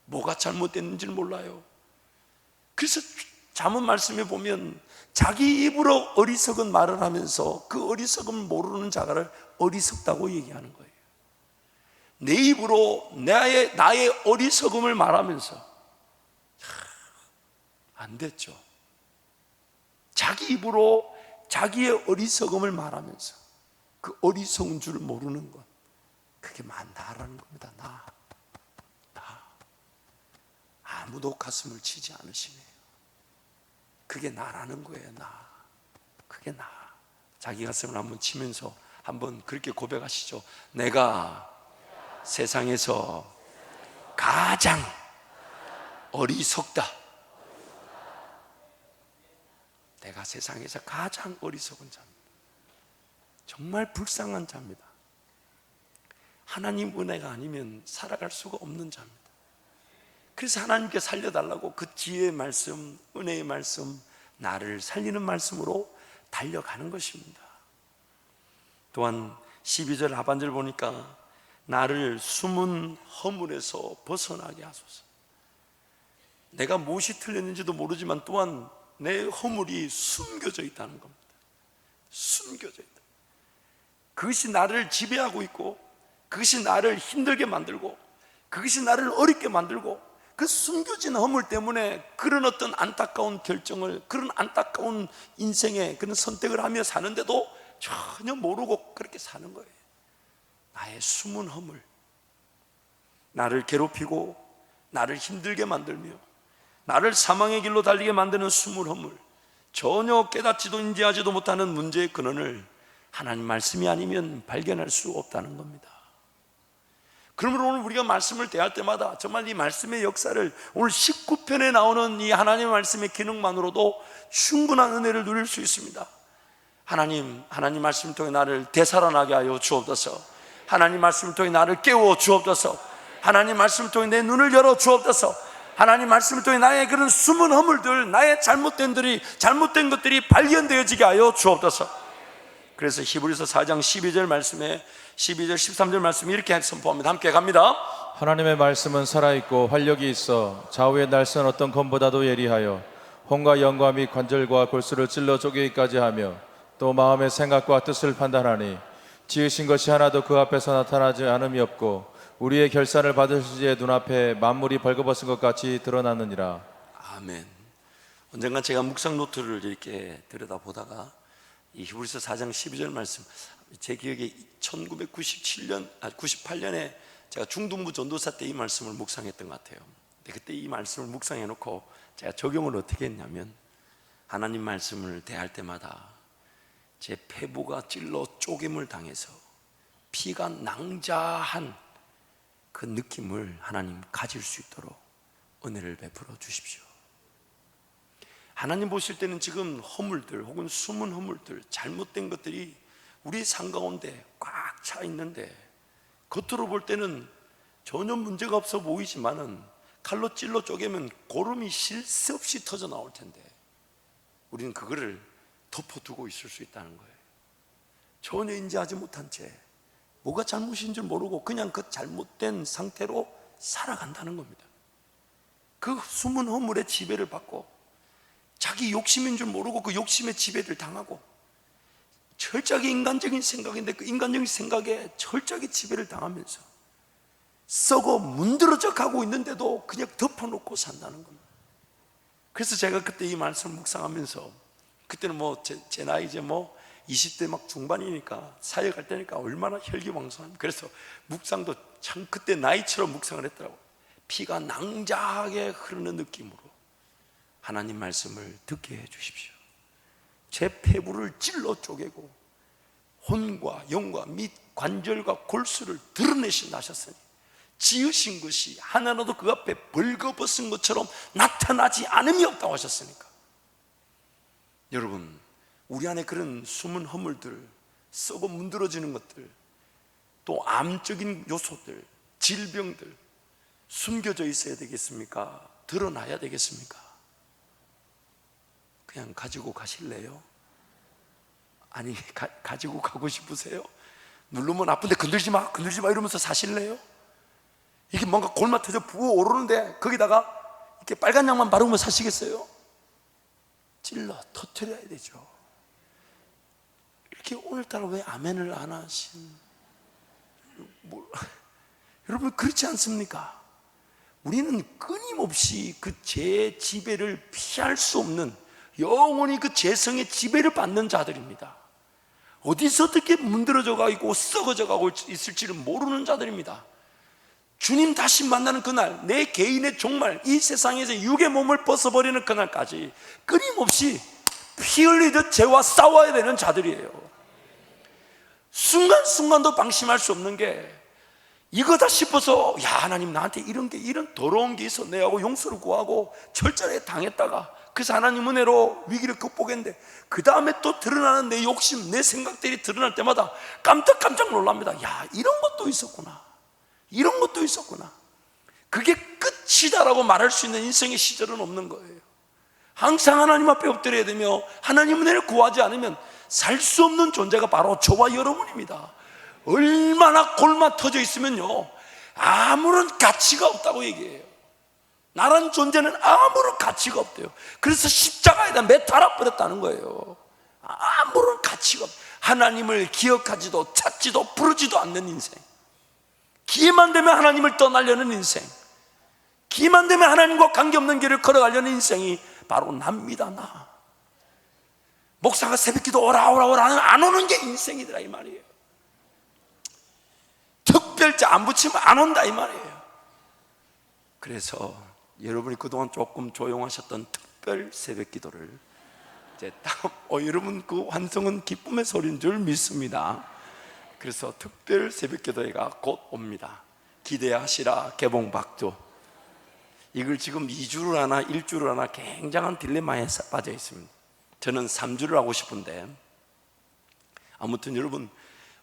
뭐가 잘못됐는지를 몰라요. 그래서 잠언 말씀에 보면 자기 입으로 어리석은 말을 하면서 그 어리석음을 모르는 자가를 어리석다고 얘기하는 거예요. 내 입으로 나의 어리석음을 말하면서 안 됐죠. 자기 입으로 자기의 어리석음을 말하면서 그 어리석은 줄 모르는 것, 그게 나라는 겁니다. 나. 아무도 가슴을 치지 않으시네요. 그게 나라는 거예요. 그게 나. 자기 가슴을 한번 치면서 한번 그렇게 고백하시죠. 내가 세상에서 가장 어리석다. 내가 세상에서 가장 어리석은 자입니다. 정말 불쌍한 자입니다. 하나님 은혜가 아니면 살아갈 수가 없는 자입니다. 그래서 하나님께 살려달라고 그 지혜의 말씀, 은혜의 말씀, 나를 살리는 말씀으로 달려가는 것입니다. 또한 12절 하반절 보니까 나를 숨은 허물에서 벗어나게 하소서. 내가 무엇이 틀렸는지도 모르지만 또한 내 허물이 숨겨져 있다는 겁니다. 숨겨져 있다. 그것이 나를 지배하고 있고, 그것이 나를 힘들게 만들고, 그것이 나를 어렵게 만들고, 그 숨겨진 허물 때문에 그런 어떤 안타까운 결정을, 그런 안타까운 인생의 그런 선택을 하며 사는데도 전혀 모르고 그렇게 사는 거예요. 나의 숨은 허물, 나를 괴롭히고 나를 힘들게 만들며 나를 사망의 길로 달리게 만드는 숨은 허물, 전혀 깨닫지도 인지하지도 못하는 문제의 근원을 하나님 말씀이 아니면 발견할 수 없다는 겁니다. 그러므로 오늘 우리가 말씀을 대할 때마다 정말 이 말씀의 역사를, 오늘 19편에 나오는 이 하나님의 말씀의 기능만으로도 충분한 은혜를 누릴 수 있습니다. 하나님 말씀을 통해 나를 되살아나게 하여 주옵소서. 하나님 말씀을 통해 나를 깨워 주옵소서. 하나님 말씀을 통해 내 눈을 열어 주옵소서. 하나님 말씀을 통해 나의 그런 숨은 허물들, 나의 잘못된 것들이 발견되어지게 하여 주옵소서. 그래서 히브리서 4장 12절 말씀에 12절 13절 말씀이 이렇게 선포합니다. 함께 갑니다. 하나님의 말씀은 살아있고 활력이 있어 좌우의 날선 어떤 검보다도 예리하여 혼과 영과 및 관절과 골수를 찔러 쪼개기까지 하며 또 마음의 생각과 뜻을 판단하니 지으신 것이 하나도 그 앞에서 나타나지 않음이 없고 우리의 결산을 받으시기에 눈앞에 만물이 벌거벗은 것 같이 드러나느니라. 아멘. 언젠가 제가 묵상 노트를 이렇게 들여다보다가 이 히브리서 4장 12절 말씀, 제 기억에 1998년에 제가 중등부 전도사 때 이 말씀을 묵상했던 것 같아요. 근데 그때 이 말씀을 묵상해 놓고 제가 적용을 어떻게 했냐면, 하나님 말씀을 대할 때마다 제 폐부가 찔러 쪼갰을 당해서 피가 낭자한 그 느낌을 하나님 가질 수 있도록 은혜를 베풀어 주십시오. 하나님 보실 때는 지금 허물들 혹은 숨은 허물들, 잘못된 것들이 우리 삶 가운데 꽉 차 있는데, 겉으로 볼 때는 전혀 문제가 없어 보이지만은 칼로 찔러 쪼개면 고름이 쉴 새 없이 터져 나올 텐데, 우리는 그거를 덮어두고 있을 수 있다는 거예요. 전혀 인지하지 못한 채 뭐가 잘못인 줄 모르고 그냥 그 잘못된 상태로 살아간다는 겁니다. 그 숨은 허물의 지배를 받고, 자기 욕심인 줄 모르고 그 욕심의 지배를 당하고, 철저하게 인간적인 생각인데 그 인간적인 생각에 철저하게 지배를 당하면서 썩어 문드러져 가고 있는데도 그냥 덮어놓고 산다는 겁니다. 그래서 제가 그때 이 말씀을 묵상하면서, 그때는 제 나이 이제 20대 막 중반이니까, 사역할 때니까 얼마나 혈기왕성합니까. 그래서 묵상도 참 그때 나이처럼 묵상을 했더라고요. 피가 낭자하게 흐르는 느낌으로 하나님 말씀을 듣게 해 주십시오. 제 폐부를 찔러 쪼개고 혼과 영과 및 관절과 골수를 드러내신다 하셨으니, 지으신 것이 하나라도 그 앞에 벌거벗은 것처럼 나타나지 않음이 없다고 하셨으니까, 여러분, 우리 안에 그런 숨은 허물들, 썩어 문드러지는 것들, 또 암적인 요소들, 질병들 숨겨져 있어야 되겠습니까? 드러나야 되겠습니까? 그냥 가지고 가실래요? 아니, 가지고 가고 싶으세요? 누르면 아픈데 건들지 마 이러면서 사실래요? 이게 뭔가 골마터져 부어오르는데 거기다가 이렇게 빨간 양만 바르면 사시겠어요? 찔러 터뜨려야 되죠. 이렇게 오늘따라 왜 아멘을 안 하신? 여러분, 그렇지 않습니까? 우리는 끊임없이 그 죄의 지배를 피할 수 없는, 영원히 그 죄성의 지배를 받는 자들입니다. 어디서 어떻게 문드러져 가고 썩어져 가고 있을지를 모르는 자들입니다. 주님 다시 만나는 그날, 내 개인의 종말, 이 세상에서 육의 몸을 벗어버리는 그날까지 끊임없이 피 흘리듯 죄와 싸워야 되는 자들이에요. 순간순간도 방심할 수 없는 게, 이거다 싶어서 야, 하나님 나한테 이런 더러운 게 있어, 내하고 용서를 구하고 철저하게 당했다가, 그래서 하나님 은혜로 위기를 극복했는데 그 다음에 또 드러나는 내 욕심, 내 생각들이 드러날 때마다 깜짝 놀랍니다. 야, 이런 것도 있었구나, 이런 것도 있었구나. 그게 끝이다라고 말할 수 있는 인생의 시절은 없는 거예요. 항상 하나님 앞에 엎드려야 되며, 하나님 은혜를 구하지 않으면 살 수 없는 존재가 바로 저와 여러분입니다. 얼마나 골마 터져 있으면요, 아무런 가치가 없다고 얘기해요. 나란 존재는 아무런 가치가 없대요. 그래서 십자가에다 매달아 버렸다는 거예요. 아무런 가치가 없어요. 하나님을 기억하지도 찾지도 부르지도 않는 인생, 기회만 되면 하나님을 떠나려는 인생, 기회만 되면 하나님과 관계없는 길을 걸어가려는 인생이 바로 납니다. 나 목사가 새벽기도 오라 안 오는 게 인생이더라 이 말이에요. 특별자 안 붙이면 안 온다 이 말이에요. 그래서 여러분이 그동안 조금 조용하셨던 특별 새벽기도를 이제 여러분 그 환성은 기쁨의 소리인 줄 믿습니다. 그래서 특별 새벽기도회가 곧 옵니다. 기대하시라 개봉박두. 이걸 지금 2주를 하나 1주를 하나 굉장한 딜레마에 빠져 있습니다. 저는 3주를 하고 싶은데, 아무튼 여러분,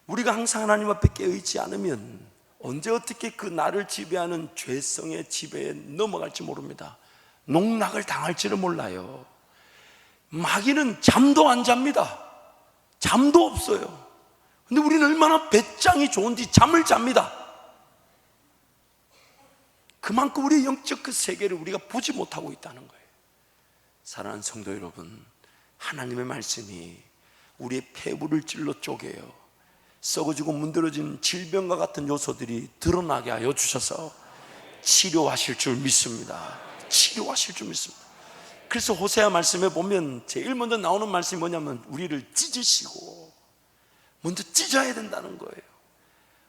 우리가 항상 하나님 앞에 깨어있지 않으면 언제 어떻게 그 나를 지배하는 죄성의 지배에 넘어갈지 모릅니다. 농락을 당할지를 몰라요. 마귀는 잠도 안 잡니다. 잠도 없어요. 근데 우리는 얼마나 배짱이 좋은지 잠을 잡니다. 그만큼 우리의 영적 그 세계를 우리가 보지 못하고 있다는 거예요. 사랑하는 성도 여러분, 하나님의 말씀이 우리의 폐부를 찔러 쪼개요. 썩어지고 문드러진 질병과 같은 요소들이 드러나게 하여 주셔서 치료하실 줄 믿습니다. 치료하실 줄 믿습니다. 그래서 호세아 말씀에 보면 제일 먼저 나오는 말씀이 뭐냐면, 우리를 찢으시고, 먼저 찢어야 된다는 거예요.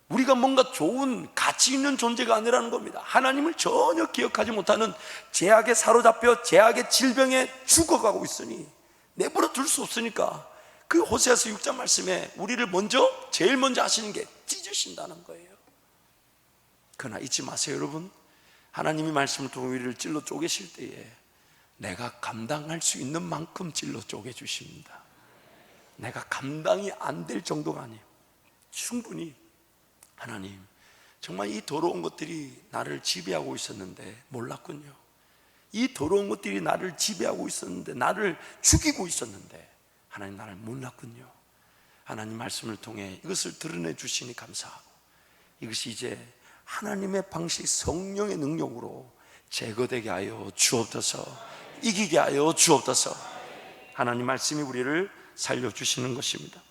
우리가 뭔가 좋은 가치 있는 존재가 아니라는 겁니다. 하나님을 전혀 기억하지 못하는 죄악에 사로잡혀 죄악의 질병에 죽어가고 있으니 내버려 둘 수 없으니까 그 호세아서 6장 말씀에 우리를 제일 먼저 하시는 게 찢으신다는 거예요. 그러나 잊지 마세요, 여러분. 하나님이 말씀을 통해 우리를 찔러 쪼개실 때에 내가 감당할 수 있는 만큼 찔러 쪼개주십니다. 내가 감당이 안 될 정도가 아니에요. 충분히 하나님, 정말 이 더러운 것들이 나를 지배하고 있었는데 몰랐군요. 이 더러운 것들이 나를 지배하고 있었는데, 나를 죽이고 있었는데 하나님 나를 몰랐군요. 하나님 말씀을 통해 이것을 드러내 주시니 감사하고, 이것이 이제 하나님의 방식, 성령의 능력으로 제거되게 하여 주옵소서. 이기게 하여 주옵소서. 하나님 말씀이 우리를 살려주시는 것입니다.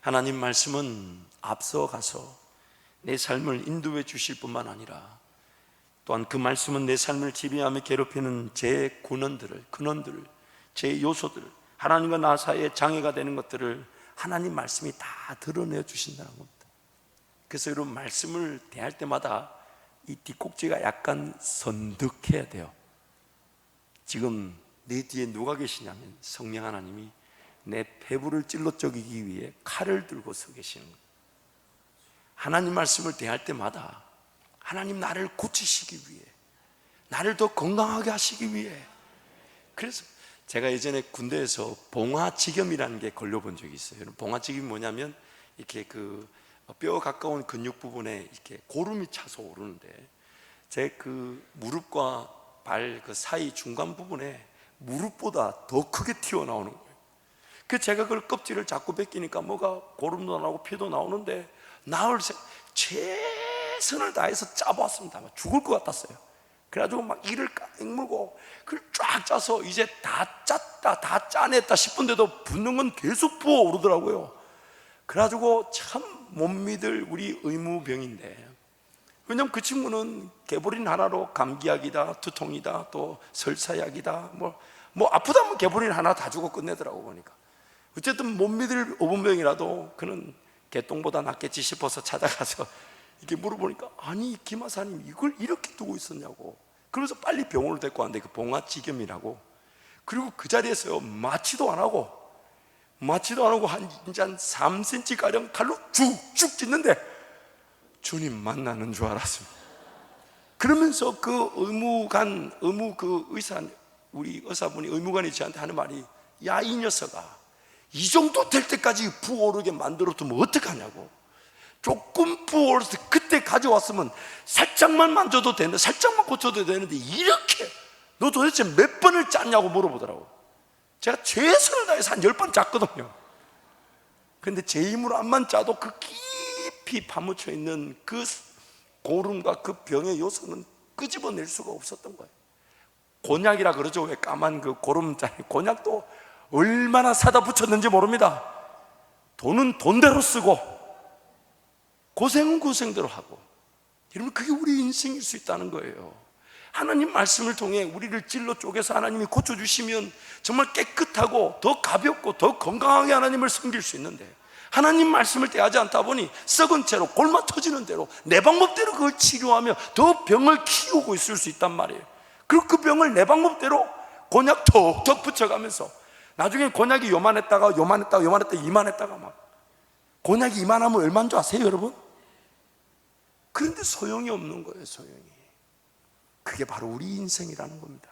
하나님 말씀은 앞서가서 내 삶을 인도해 주실 뿐만 아니라 또한 그 말씀은 내 삶을 지배하며 괴롭히는 제 근원들을, 제 요소들, 하나님과 나 사이에 장애가 되는 것들을 하나님 말씀이 다 드러내 주신다는 겁니다. 그래서 여러분, 말씀을 대할 때마다 이 뒷꼭지가 약간 선득해야 돼요. 지금 내 뒤에 누가 계시냐면 성령 하나님이 내 폐부를 찔러 쪼개기 위해 칼을 들고 서 계시는 거예요. 하나님 말씀을 대할 때마다 하나님 나를 고치시기 위해, 나를 더 건강하게 하시기 위해. 그래서 제가 예전에 군대에서 봉화지겸이라는 게 걸려본 적이 있어요. 봉화지겸이 뭐냐면 이렇게 그 뼈 가까운 근육 부분에 이렇게 고름이 차서 오르는데 제 그 무릎과 발 그 사이 중간 부분에 무릎보다 더 크게 튀어나오는 거예요. 그 제가 그걸 껍질을 자꾸 벗기니까 뭐가 고름도 나오고 피도 나오는데 나을 최선을 다해서 짜보았습니다. 죽을 것 같았어요. 그래가지고 막 이를 깍물고 그걸 쫙 짜서 이제 다 짰다, 다 짜냈다 싶은데도 붓는 건 계속 부어오르더라고요. 그래가지고 참 못 믿을 우리 의무병인데, 왜냐면 그 친구는 개보린 하나로 감기약이다, 두통이다, 또 설사약이다, 뭐 아프다면 개보린 하나 다 주고 끝내더라고. 보니까 어쨌든 못 믿을 의무병이라도 그는 개똥보다 낫겠지 싶어서 찾아가서 이렇게 물어보니까, 아니 김하사님 이걸 이렇게 두고 있었냐고. 그래서 빨리 병원을 데리고 왔는데 그 봉화지겸이라고. 그리고 그 자리에서 마취도 안 하고 한 3cm 가량 칼로 쭉쭉 찢는데 주님 만나는 줄 알았습니다. 그러면서 그 우리 의사분이 의무관이 저한테 하는 말이, 야 이 녀석아, 이 정도 될 때까지 부어오르게 만들어두면 어떡하냐고. 조금 부어오르서 그때 가져왔으면 살짝만 만져도 되는데, 살짝만 고쳐도 되는데 이렇게 너 도대체 몇 번을 짰냐고 물어보더라고. 제가 최선을 다해서 한 10번 짰거든요. 근데 제 힘으로 안만 짜도 그 깊이 파묻혀 있는 그 고름과 그 병의 요소는 끄집어낼 수가 없었던 거예요. 곤약이라 그러죠. 왜 까만 그 고름짜리 곤약도 얼마나 사다 붙였는지 모릅니다. 돈은 돈대로 쓰고 고생은 고생대로 하고. 여러분, 그게 우리 인생일 수 있다는 거예요. 하나님 말씀을 통해 우리를 찔러 쪼개서 하나님이 고쳐주시면 정말 깨끗하고 더 가볍고 더 건강하게 하나님을 섬길 수 있는데, 하나님 말씀을 대하지 않다 보니 썩은 채로 골마 터지는 대로 내 방법대로 그걸 치료하며 더 병을 키우고 있을 수 있단 말이에요. 그리고 그 병을 내 방법대로 곤약 턱턱 붙여가면서 나중에 곤약이 요만했다가 이만했다가 막 곤약이 이만하면 얼마인 줄 아세요, 여러분? 그런데 소용이 없는 거예요, 소용이. 그게 바로 우리 인생이라는 겁니다.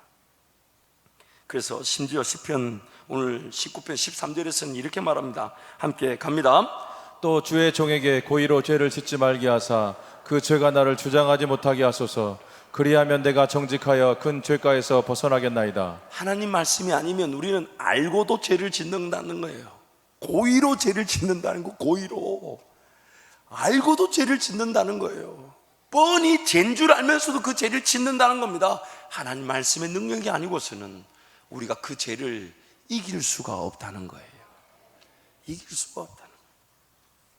그래서 심지어 시편 오늘 19편 13절에서는 이렇게 말합니다. 함께 갑니다. 또 주의 종에게 고의로 죄를 짓지 말게 하사 그 죄가 나를 주장하지 못하게 하소서. 그리하면 내가 정직하여 큰 죄가에서 벗어나겠나이다. 하나님 말씀이 아니면 우리는 알고도 죄를 짓는다는 거예요. 고의로 죄를 짓는다는 거. 고의로 알고도 죄를 짓는다는 거예요. 뻔히 죄인 줄 알면서도 그 죄를 짓는다는 겁니다. 하나님 말씀의 능력이 아니고서는 우리가 그 죄를 이길 수가 없다는 거예요. 이길 수가 없다는 거예요.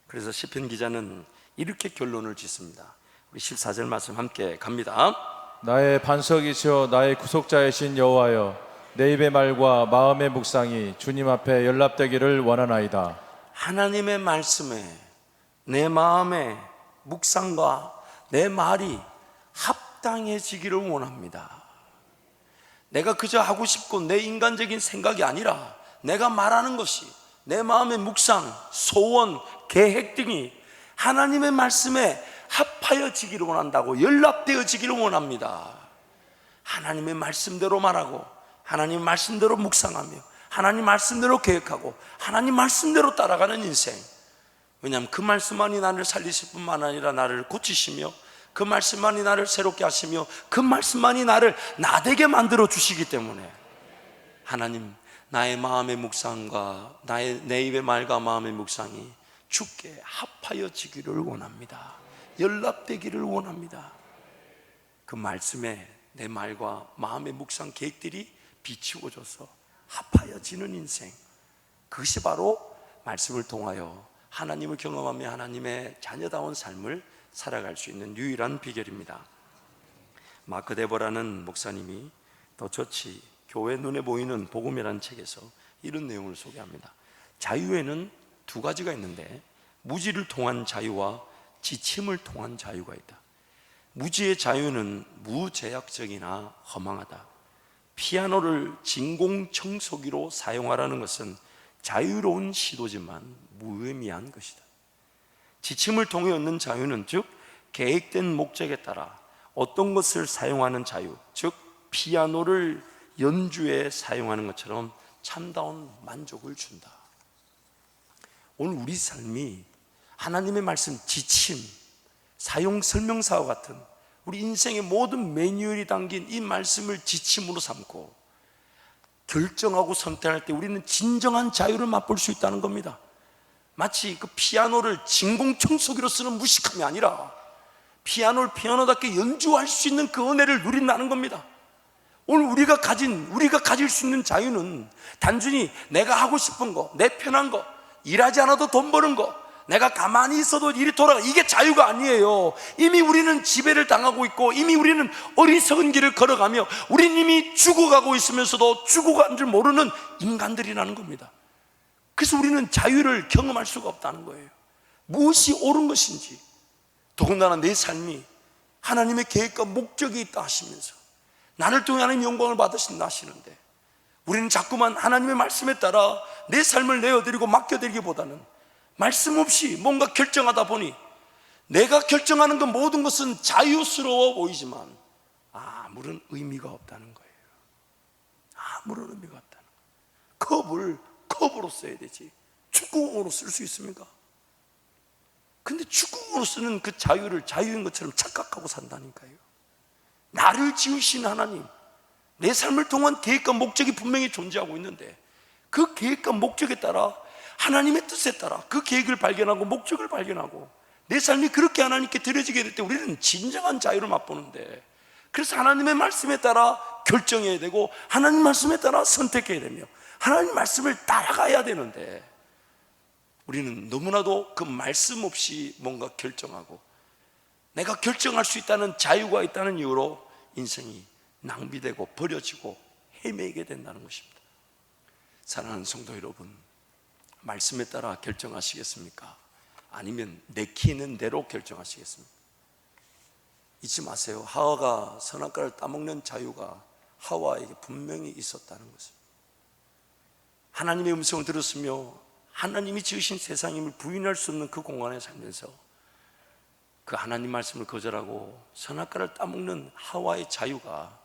그래서 시편 기자는 이렇게 결론을 짓습니다. 우리 14절 말씀 함께 갑니다. 나의 반석이시여 나의 구속자이신 여호와여, 내 입의 말과 마음의 묵상이 주님 앞에 연락되기를 원하나이다. 하나님의 말씀에 내 마음에 묵상과 내 말이 합당해지기를 원합니다. 내가 그저 하고 싶고 내 인간적인 생각이 아니라 내가 말하는 것이 내 마음의 묵상, 소원, 계획 등이 하나님의 말씀에 합하여지기를 원한다고, 연락되어지기를 원합니다. 하나님의 말씀대로 말하고 하나님 말씀대로 묵상하며 하나님 말씀대로 계획하고 하나님 말씀대로 따라가는 인생. 왜냐하면 그 말씀만이 나를 살리실 뿐만 아니라 나를 고치시며 그 말씀만이 나를 새롭게 하시며 그 말씀만이 나를 나되게 만들어 주시기 때문에 하나님, 나의 마음의 묵상과 내 입의 말과 마음의 묵상이 주께 합하여지기를 원합니다. 연락되기를 원합니다. 그 말씀에 내 말과 마음의 묵상 계획들이 비추어져서 합하여지는 인생, 그것이 바로 말씀을 통하여 하나님을 경험하며 하나님의 자녀다운 삶을 살아갈 수 있는 유일한 비결입니다. 마크 데버라는 목사님이 더 처치 교회 눈에 보이는 복음이라는 책에서 이런 내용을 소개합니다. 자유에는 두 가지가 있는데 무지를 통한 자유와 지침을 통한 자유가 있다. 무지의 자유는 무제약적이나 허망하다. 피아노를 진공청소기로 사용하라는 것은 자유로운 시도지만 무의미한 것이다. 지침을 통해 얻는 자유는 즉 계획된 목적에 따라 어떤 것을 사용하는 자유, 즉 피아노를 연주에 사용하는 것처럼 참다운 만족을 준다. 오늘 우리 삶이 하나님의 말씀 지침, 사용 설명서와 같은 우리 인생의 모든 매뉴얼이 담긴 이 말씀을 지침으로 삼고 결정하고 선택할 때 우리는 진정한 자유를 맛볼 수 있다는 겁니다. 마치 그 피아노를 진공청소기로 쓰는 무식함이 아니라 피아노를 피아노답게 연주할 수 있는 그 은혜를 누린다는 겁니다. 오늘 우리가 가질 수 있는 자유는 단순히 내가 하고 싶은 거, 내 편한 거, 일하지 않아도 돈 버는 거, 내가 가만히 있어도 일이 돌아가, 이게 자유가 아니에요. 이미 우리는 지배를 당하고 있고 이미 우리는 어리석은 길을 걸어가며 우리는 이미 죽어가고 있으면서도 죽어간 줄 모르는 인간들이라는 겁니다. 그래서 우리는 자유를 경험할 수가 없다는 거예요. 무엇이 옳은 것인지, 더군다나 내 삶이 하나님의 계획과 목적이 있다 하시면서 나를 통해 하나님 영광을 받으신다 하시는데 우리는 자꾸만 하나님의 말씀에 따라 내 삶을 내어드리고 맡겨드리기보다는 말씀 없이 뭔가 결정하다 보니 내가 결정하는 그 모든 것은 자유스러워 보이지만 아무런 의미가 없다는 거예요. 아무런 의미가 없다는 거예요. 컵으로 써야 되지 축구공으로 쓸 수 있습니까? 근데 축구공으로 쓰는 그 자유를 자유인 것처럼 착각하고 산다니까요. 나를 지으신 하나님, 내 삶을 통한 계획과 목적이 분명히 존재하고 있는데 그 계획과 목적에 따라 하나님의 뜻에 따라 그 계획을 발견하고 목적을 발견하고 내 삶이 그렇게 하나님께 드려지게 될 때 우리는 진정한 자유를 맛보는데, 그래서 하나님의 말씀에 따라 결정해야 되고 하나님 말씀에 따라 선택해야 되며 하나님 말씀을 따라가야 되는데 우리는 너무나도 그 말씀 없이 뭔가 결정하고 내가 결정할 수 있다는 자유가 있다는 이유로 인생이 낭비되고 버려지고 헤매게 된다는 것입니다. 사랑하는 성도 여러분, 말씀에 따라 결정하시겠습니까? 아니면 내키는 대로 결정하시겠습니까? 잊지 마세요. 하와가 선악과를 따먹는 자유가 하와에게 분명히 있었다는 것을. 하나님의 음성을 들었으며 하나님이 지으신 세상임을 부인할 수 없는 그 공간에 살면서 그 하나님 말씀을 거절하고 선악과를 따먹는 하와의 자유가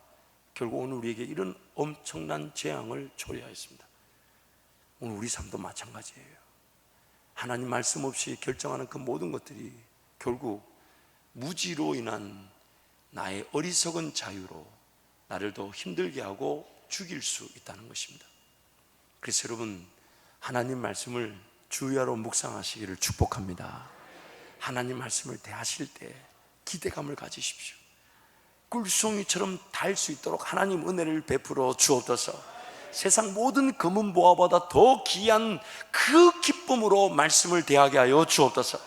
결국 오늘 우리에게 이런 엄청난 재앙을 초래하였습니다. 오늘 우리 삶도 마찬가지예요. 하나님 말씀 없이 결정하는 그 모든 것들이 결국 무지로 인한 나의 어리석은 자유로 나를 더 힘들게 하고 죽일 수 있다는 것입니다. 그래서 여러분, 하나님 말씀을 주야로 묵상하시기를 축복합니다. 하나님 말씀을 대하실 때 기대감을 가지십시오. 꿀송이처럼 달 수 있도록 하나님 은혜를 베풀어 주옵소서. 세상 모든 금은 보화보다 더 귀한 그 기쁨으로 말씀을 대하게 하여 주옵소서.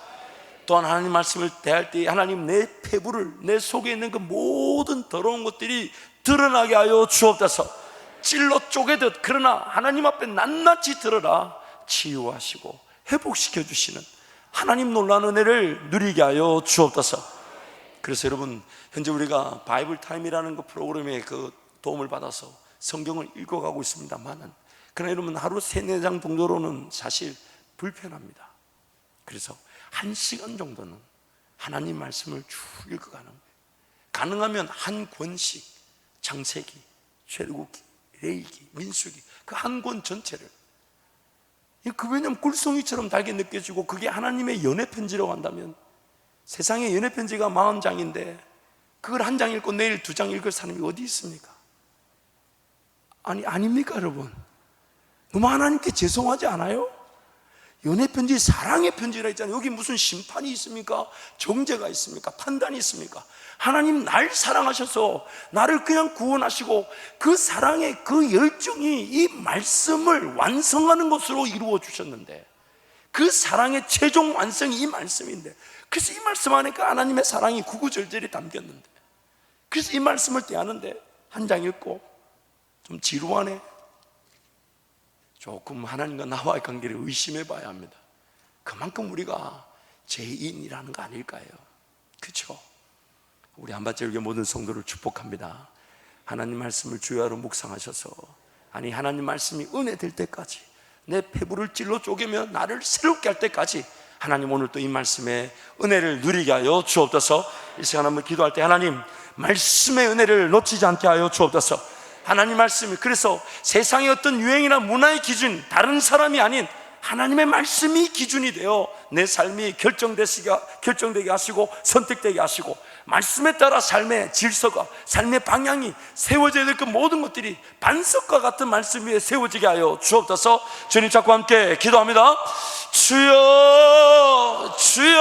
또한 하나님 말씀을 대할 때 하나님 내 폐부를, 내 속에 있는 그 모든 더러운 것들이 드러나게 하여 주옵소서. 찔러 쪼개듯 그러나 하나님 앞에 낱낱이 드러나 치유하시고 회복시켜 주시는 하나님 놀라는 은혜를 누리게 하여 주옵소서. 그래서 여러분, 현재 우리가 바이블 타임이라는 그 프로그램에 그 도움을 받아서 성경을 읽어가고 있습니다만은, 그러나 여러분 하루 3-4장 정도로는 사실 불편합니다. 그래서 1시간 정도는 하나님 말씀을 쭉 읽어가는 거예요. 가능하면 한 권씩, 창세기, 출애굽기, 레위기, 민수기, 그 한 권 전체를, 그 왜냐면 꿀송이처럼 달게 느껴지고 그게 하나님의 연애 편지라고 한다면, 세상에 연애 편지가 40장인데 그걸 한 장 읽고 내일 2장 읽을 사람이 어디 있습니까? 아닙니까 여러분? 너무 하나님께 죄송하지 않아요? 연애 편지 사랑의 편지라 했잖아요. 여기 무슨 심판이 있습니까? 정죄가 있습니까? 판단이 있습니까? 하나님 날 사랑하셔서 나를 그냥 구원하시고 그 사랑의 그 열정이 이 말씀을 완성하는 것으로 이루어 주셨는데, 그 사랑의 최종 완성이 이 말씀인데, 그래서 이 말씀 안에 그 하나님의 사랑이 구구절절히 담겼는데, 그래서 이 말씀을 대하는데 한 장 읽고 좀 지루하네, 조금 하나님과 나와의 관계를 의심해 봐야 합니다. 그만큼 우리가 죄인이라는 거 아닐까요? 그렇죠? 우리 한밭절교 모든 성도를 축복합니다. 하나님 말씀을 주야로 묵상하셔서, 아니 하나님 말씀이 은혜 될 때까지, 내 폐부를 찔러 쪼개며 나를 새롭게 할 때까지 하나님 오늘 또 이 말씀에 은혜를 누리게 하여 주옵소서. 이 시간 한번 기도할 때 하나님 말씀의 은혜를 놓치지 않게 하여 주옵소서. 하나님 말씀이, 그래서 세상의 어떤 유행이나 문화의 기준, 다른 사람이 아닌 하나님의 말씀이 기준이 되어 내 삶이 결정되게 하시고 선택되게 하시고, 말씀에 따라 삶의 질서가, 삶의 방향이 세워져야 될 그 모든 것들이 반석과 같은 말씀 위에 세워지게 하여 주옵소서. 주님 잡고 함께 기도합니다. 주여, 주여.